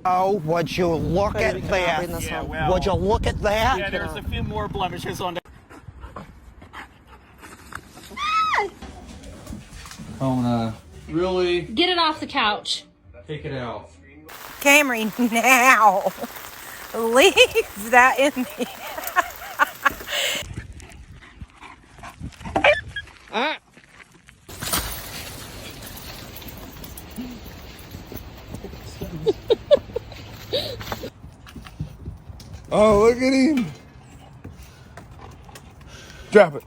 Oh, would you look Maybe at we cannot that? bring this home. well, Would you look at that? yeah, there's a few more blemishes on that. Kona, really? Get it off the couch. Take it out. Camry, now. Leave that in there. Oh, look at him. Drop it.